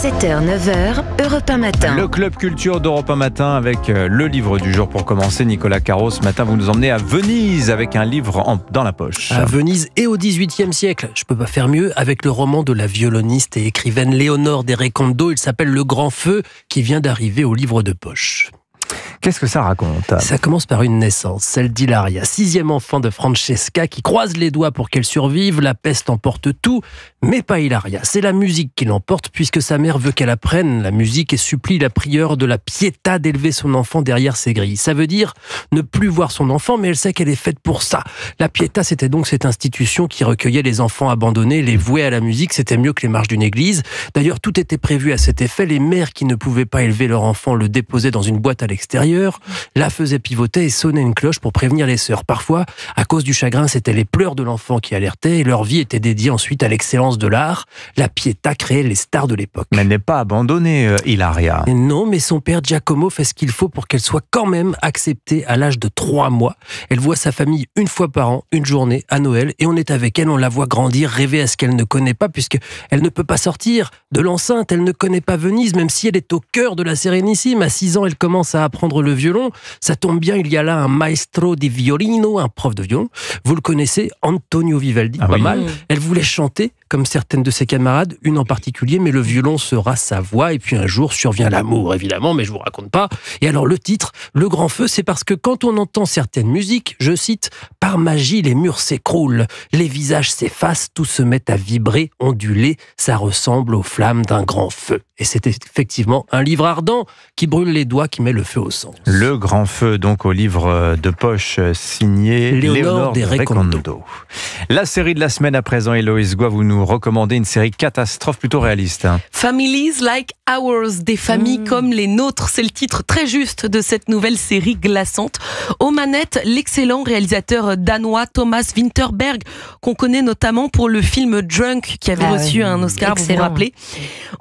7h, 9h, Europe 1 Matin. Le Club Culture d'Europe 1 Matin avec le livre du jour pour commencer. Nicolas Caro, ce matin, vous nous emmenez à Venise avec un livre dans la poche. À Venise et au XVIIIe siècle. Je peux pas faire mieux avec le roman de la violoniste et écrivaine Léonore de Recondo. Il s'appelle Le Grand Feu, qui vient d'arriver au livre de poche. Qu'est-ce que ça raconte ? Ça commence par une naissance, celle d'Hilaria, 6e enfant de Francesca, qui croise les doigts pour qu'elle survive. La peste emporte tout, mais pas Hilaria. C'est la musique qui l'emporte, puisque sa mère veut qu'elle apprenne la musique et supplie la prieure de la Pietà d'élever son enfant derrière ses grilles. Ça veut dire ne plus voir son enfant, mais elle sait qu'elle est faite pour ça. La Pietà, c'était donc cette institution qui recueillait les enfants abandonnés, les vouait à la musique. C'était mieux que les marches d'une église. D'ailleurs, tout était prévu à cet effet. Les mères qui ne pouvaient pas élever leur enfant le déposaient dans une boîte à l'extérieur, la faisaient pivoter et sonner une cloche pour prévenir les sœurs. Parfois, à cause du chagrin, c'était les pleurs de l'enfant qui alertaient et leur vie était dédiée ensuite à l'excellence de l'art. La Pietà créait les stars de l'époque. Mais elle n'est pas abandonnée, Hilaria. Non, mais son père Giacomo fait ce qu'il faut pour qu'elle soit quand même acceptée à l'âge de 3 mois. Elle voit sa famille une fois par an, une journée, à Noël, et on est avec elle, on la voit grandir, rêver à ce qu'elle ne connaît pas, puisqu'elle ne peut pas sortir de l'enceinte, elle ne connaît pas Venise, même si elle est au cœur de la Sérénissime. À 6 ans, elle commence à apprendre le violon. Ça tombe bien, il y a là un maestro di violino, un prof de violon. Vous le connaissez, Antonio Vivaldi, pas mal. Elle voulait chanter, comme certaines de ses camarades, une en particulier, mais le violon sera sa voix. Et puis un jour survient l'amour, évidemment, mais je vous raconte pas. Et alors le titre, Le Grand Feu, c'est parce que quand on entend certaines musiques, je cite, « Par magie, les murs s'écroulent, les visages s'effacent, tout se met à vibrer, onduler, ça ressemble aux flammes d'un grand feu. » Et c'est effectivement un livre ardent qui brûle les doigts, qui met le feu au sang. Le Grand Feu, donc au livre de poche signé Léonore de Recondo. La série de la semaine à présent, Héloïse Goua, vous nous recommandez une série catastrophe plutôt réaliste. Families Like Ours, des familles comme les nôtres, c'est le titre très juste de cette nouvelle série glaçante. Aux manettes, l'excellent réalisateur danois Thomas Vinterberg, qu'on connaît notamment pour le film Drunk, qui avait reçu un Oscar, vous vous rappelez.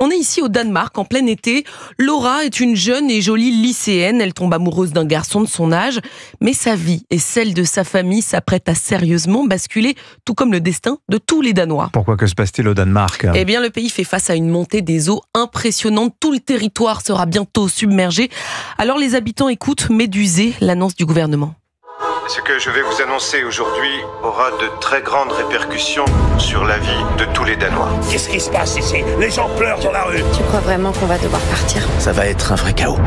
On est ici au Danemark, en plein été. Laura est une jeune et jolie lycéenne, elle tombe amoureuse d'un garçon de son âge, mais sa vie et celle de sa famille s'apprêtent à sérieusement basculer, tout comme le destin de tous les Danois. Pourquoi que se passe-t-il au Danemark ? Eh bien, le pays fait face à une montée des eaux impressionnante. Tout le territoire sera bientôt submergé. Alors les habitants écoutent, médusés, l'annonce du gouvernement. Ce que je vais vous annoncer aujourd'hui aura de très grandes répercussions sur la vie de tous les Danois. Qu'est-ce qui se passe ici? Les gens pleurent dans la rue. Tu crois vraiment qu'on va devoir partir? Ça va être un vrai chaos.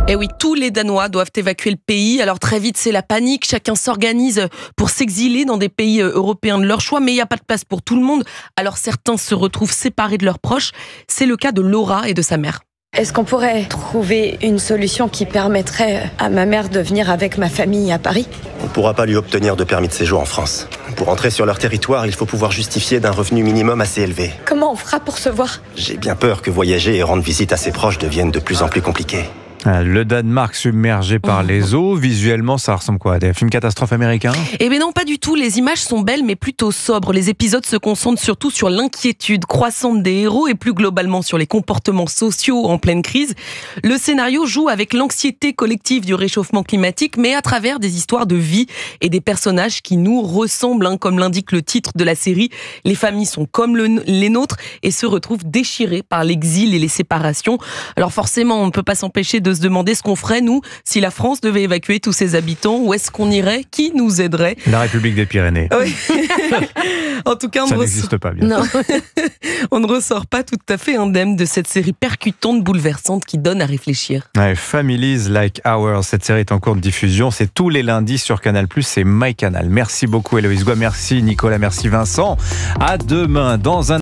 Et oui, tous les Danois doivent évacuer le pays. Alors très vite, c'est la panique. Chacun s'organise pour s'exiler dans des pays européens de leur choix. Mais il n'y a pas de place pour tout le monde. Alors certains se retrouvent séparés de leurs proches. C'est le cas de Laura et de sa mère. Est-ce qu'on pourrait trouver une solution qui permettrait à ma mère de venir avec ma famille à Paris? On ne pourra pas lui obtenir de permis de séjour en France. Pour entrer sur leur territoire, il faut pouvoir justifier d'un revenu minimum assez élevé. Comment on fera pour se voir? J'ai bien peur que voyager et rendre visite à ses proches devienne de plus en plus compliqué. Le Danemark submergé par les eaux, visuellement ça ressemble quoi ? Des films catastrophes américains ? Eh bien non, pas du tout. Les images sont belles mais plutôt sobres. Les épisodes se concentrent surtout sur l'inquiétude croissante des héros et plus globalement sur les comportements sociaux en pleine crise. Le scénario joue avec l'anxiété collective du réchauffement climatique, mais à travers des histoires de vie et des personnages qui nous ressemblent, comme l'indique le titre de la série. Les familles sont comme les nôtres et se retrouvent déchirées par l'exil et les séparations. Alors forcément, on ne peut pas s'empêcher de se demander ce qu'on ferait, nous, si la France devait évacuer tous ses habitants. Où est-ce qu'on irait? Qui nous aiderait? La République des Pyrénées. Oui. En tout cas, ça n'existe pas bien. Non. On ne ressort pas tout à fait indemne de cette série percutante, bouleversante, qui donne à réfléchir. Ouais, Families Like Ours, cette série est en cours de diffusion. C'est tous les lundis sur Canal+, et MyCanal. Merci beaucoup Héloïse Goua, merci Nicolas, merci Vincent. À demain dans un